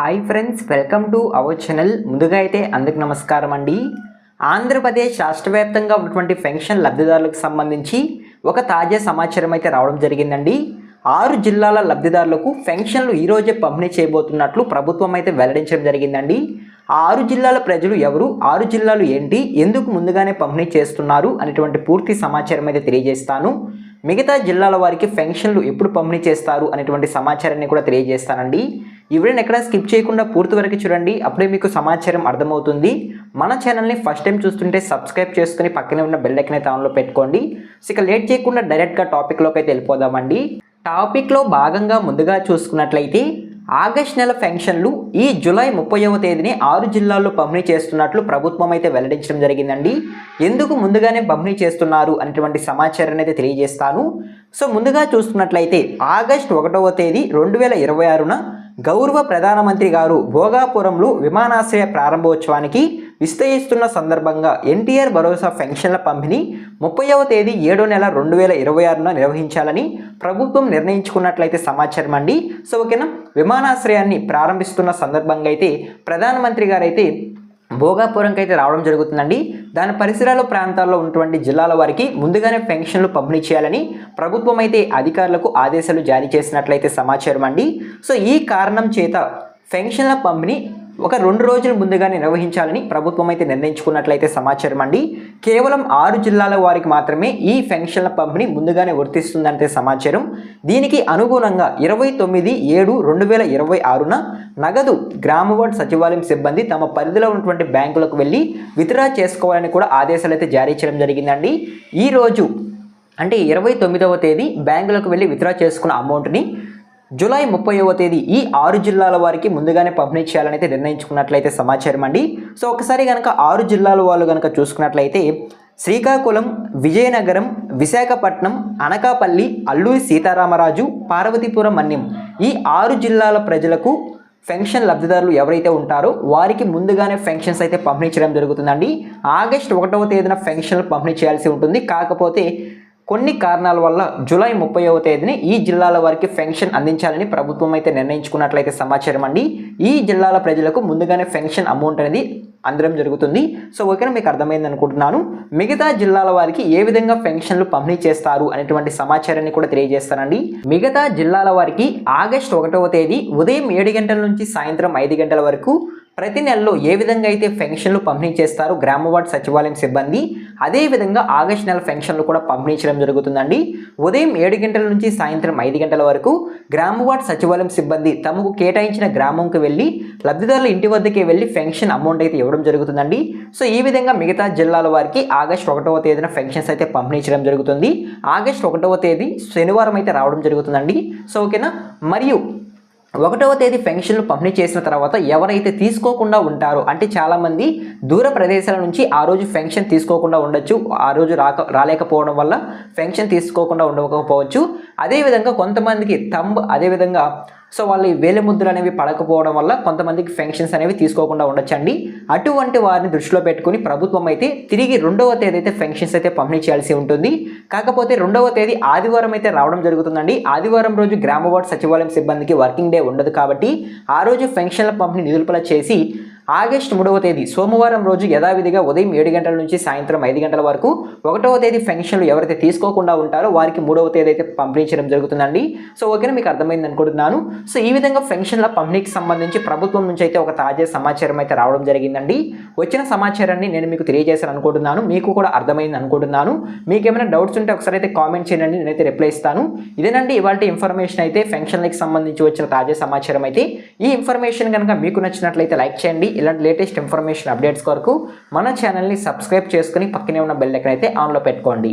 Hi friends, welcome to our channel. ముందుగా అయితే అందరికి నమస్కారం అండి. ఆంధ్రప్రదేశ్ రాష్ట్ర వ్యాప్తంగా ఉన్నటువంటి పెన్షన్ లబ్ధిదారులకు సంబంధించి ఒక తాజా సమాచారం అయితే రావడం జరిగిందండి. 6 జిల్లాల లబ్ధిదారులకు పెన్షన్లు ఈరోజే పంపిణీ చేయబోతున్నట్లు ప్రభుత్వం అయితే వెల్లడించడం జరిగిందండి. ఆ 6 జిల్లాల ప్రజలు ఎవరు, 6 జిల్లాలు ఏంటి, ఎందుకు ముందుగానే పంపిణీ చేస్తున్నారు అనేటువంటి పూర్తి సమాచారం అయితే తెలియజేస్తాను. మిగతా జిల్లాల వారికి పెన్షన్లు ఎప్పుడు పంపిణీ చేస్తారు అనేటువంటి సమాచారాన్ని కూడా తెలియజేస్తానండి. ఈ వీడియోని ఎక్కడ స్కిప్ చేయకుండా పూర్తి వరకు చూడండి, అప్పుడే మీకు సమాచారం అర్థమవుతుంది. మన ఛానల్ని ఫస్ట్ టైం చూస్తుంటే సబ్స్క్రైబ్ చేసుకుని పక్కనే ఉన్న బెల్ ఐకాన్ అయితే ఆన్లో పెట్టుకోండి. ఇక లేట్ చేయకుండా డైరెక్ట్గా టాపిక్లోకి అయితే వెళ్ళిపోదామండి. టాపిక్లో భాగంగా ముందుగా చూసుకున్నట్లయితే ఆగస్టు నెల పెన్షన్లు ఈ జూలై 30వ తేదీని 6 జిల్లాల్లో పంపిణీ చేస్తున్నట్లు ప్రభుత్వం అయితే వెల్లడించడం జరిగిందండి. ఎందుకు ముందుగానే పంపిణీ చేస్తున్నారు అనేటువంటి సమాచారాన్ని అయితే తెలియజేస్తాను. సో ముందుగా చూసుకున్నట్లయితే ఆగస్టు 1వ తేదీ 2026న గౌరవ ప్రధానమంత్రి గారు భోగాపురంలో విమానాశ్రయ ప్రారంభోత్సవానికి విస్తరిస్తున్న సందర్భంగా ఎన్టీఆర్ భరోసా పెన్షన్ల పంపిణీ 30వ తేదీ 7వ నెల 2026న నిర్వహించాలని ప్రభుత్వం నిర్ణయించుకున్నట్లయితే సమాచారం అండి. సో ఓకేనా, విమానాశ్రయాన్ని ప్రారంభిస్తున్న సందర్భంగా అయితే ప్రధానమంత్రి గారు అయితే భోగాపురంకి అయితే రావడం జరుగుతుందండి. దాని పరిసరాల ప్రాంతాల్లో ఉన్నటువంటి జిల్లాల వారికి ముందుగానే పెన్షన్లు పంపిణీ చేయాలని ప్రభుత్వం అయితే అధికారులకు ఆదేశాలు జారీ చేసినట్లయితే సమాచారం అండి. సో ఈ కారణం చేత పెన్షన్ల పంపిణీ ఒక 2 రోజుల ముందుగానే నిర్వహించాలని ప్రభుత్వం అయితే నిర్ణయించుకున్నట్లయితే సమాచారం అండి. కేవలం 6 జిల్లాల వారికి మాత్రమే ఈ పెన్షన్ల పంపిణీ ముందుగానే వర్తిస్తుందంటే సమాచారం. దీనికి అనుగుణంగా 29/7/2026న నగదు గ్రామవార్డ్ సచివాలయం సిబ్బంది తమ పరిధిలో ఉన్నటువంటి బ్యాంకులకు వెళ్ళి విత్డ్రా చేసుకోవాలని కూడా ఆదేశాలు అయితే జారీ చేయడం జరిగిందండి. ఈరోజు అంటే 29వ తేదీ బ్యాంకులకు వెళ్ళి విత్డ్రా చేసుకున్న అమౌంట్ని జూలై 30వ తేదీ ఈ 6 జిల్లాల వారికి ముందుగానే పంపిణీ చేయాలని అయితే నిర్ణయించుకున్నట్లయితే సమాచారం అండి. సో ఒకసారి కనుక 6 జిల్లాల వాళ్ళు కనుక చూసుకున్నట్లయితే శ్రీకాకుళం, విజయనగరం, విశాఖపట్నం, అనకాపల్లి, అల్లూరి సీతారామరాజు, పార్వతీపురం, మన్యం ఈ 6 జిల్లాల ప్రజలకు పెన్షన్ లబ్ధిదారులు ఎవరైతే ఉంటారో వారికి ముందుగానే పెన్షన్స్ అయితే పంపిణీ చేయడం జరుగుతుందండి. ఆగస్టు 1వ తేదీన పెన్షన్లు పంపిణీ చేయాల్సి ఉంటుంది. కాకపోతే కొన్ని కారణాల వల్ల జూలై 30వ తేదీని ఈ జిల్లాల వారికి పెన్షన్ అందించాలని ప్రభుత్వం అయితే నిర్ణయించుకున్నట్లయితే సమాచారం అండి. ఈ జిల్లాల ప్రజలకు ముందుగానే పెన్షన్ అమౌంట్ అనేది అందడం జరుగుతుంది. సో ఓకేనా, మీకు అర్థమైంది అనుకుంటున్నాను. మిగతా జిల్లాల వారికి ఏ విధంగా పెన్షన్లు పంపిణీ చేస్తారు అనేటువంటి సమాచారాన్ని కూడా తెలియజేస్తానండి. మిగతా జిల్లాల వారికి ఆగస్టు 1వ తేదీ ఉదయం 7 గంటల నుంచి సాయంత్రం 5 గంటల వరకు ప్రతి నెలలో ఏ విధంగా అయితే పెన్షన్లు పంపిణీ చేస్తారు గ్రామవార్డ్ సచివాలయం సిబ్బంది, అదేవిధంగా ఆగస్టు నెల పెన్షన్లు కూడా పంపిణీ చేయడం జరుగుతుందండి. ఉదయం 7 గంటల నుంచి సాయంత్రం 5 గంటల వరకు గ్రామవార్డ్ సచివాలయం సిబ్బంది తమకు కేటాయించిన గ్రామంకి వెళ్ళి లబ్ధిదారుల ఇంటి వద్దకే వెళ్ళి పెన్షన్ అమౌంట్ అయితే ఇవ్వడం జరుగుతుందండి. సో ఈ విధంగా మిగతా జిల్లాల వారికి ఆగస్టు 1వ తేదీన పెన్షన్స్ అయితే పంపిణీ చేయడం జరుగుతుంది. ఆగస్టు 1వ తేదీ శనివారం అయితే రావడం జరుగుతుందండి. సో ఓకేనా, మరియు 1వ తేదీ పెన్షన్లు పంపిణీ చేసిన తర్వాత ఎవరైతే తీసుకోకుండా ఉంటారో, అంటే చాలామంది దూర ప్రదేశాల నుంచి ఆ రోజు పెన్షన్ తీసుకోకుండా ఉండొచ్చు, ఆ రోజు రాలేకపోవడం వల్ల పెన్షన్ తీసుకోకుండా ఉండకపోవచ్చు. అదేవిధంగా కొంతమందికి అదేవిధంగా సో వాళ్ళు వేలి ముద్రలు అనేవి పడకపోవడం వల్ల కొంతమందికి పెన్షన్స్ అనేవి తీసుకోకుండా ఉండొచ్చండి. అటువంటి వారిని దృష్టిలో పెట్టుకుని ప్రభుత్వం అయితే తిరిగి 2వ తేదీ అయితే పెన్షన్స్ అయితే పంపిణీ చేయాల్సి ఉంటుంది. కాకపోతే 2వ తేదీ ఆదివారం అయితే రావడం జరుగుతుందండి. ఆదివారం రోజు గ్రామవార్డ్ సచివాలయం సిబ్బందికి వర్కింగ్ డే ఉండదు కాబట్టి ఆ రోజు పెన్షన్ల పంపిణీ నిలుపుదల చేసి ఆగస్టు 3వ తేదీ సోమవారం రోజు యథావిధిగా ఉదయం 7 గంటల నుంచి సాయంత్రం 5 గంటల వరకు 1వ తేదీ పెన్షన్లు ఎవరైతే తీసుకోకుండా ఉంటారో వారికి 3వ తేదీ అయితే పంపిణీ చేయడం జరుగుతుందండి. సో ఓకేనా, మీకు అర్థమైంది అనుకుంటున్నాను. సో ఈ విధంగా పెన్షన్ల పంపిణీకి సంబంధించి ప్రభుత్వం నుంచి అయితే ఒక తాజా సమాచారం అయితే రావడం జరిగిందండి. వచ్చిన సమాచారాన్ని నేను మీకు తెలియజేశాను అనుకుంటున్నాను, మీకు కూడా అర్థమైంది అనుకుంటున్నాను. మీకు ఏమైనా డౌట్స్ ఉంటే ఒకసారి అయితే కామెంట్ చేయండి, నేనైతే రిప్లై ఇస్తాను. ఇదేనండి ఇవాళ ఇన్ఫర్మేషన్ అయితే పెన్షన్లకు సంబంధించి వచ్చిన తాజా సమాచారం అయితే. ఈ ఇన్ఫర్మేషన్ కనుక మీకు నచ్చినట్లయితే లైక్ చేయండి. ఇలాంటి లేటెస్ట్ ఇన్ఫర్మేషన్ అప్డేట్స్ కొరకు మన ఛానల్ని సబ్స్క్రైబ్ చేసుకుని పక్కనే ఉన్న బెల్ ఐకాన్ అయితే ఆన్లో పెట్టుకోండి.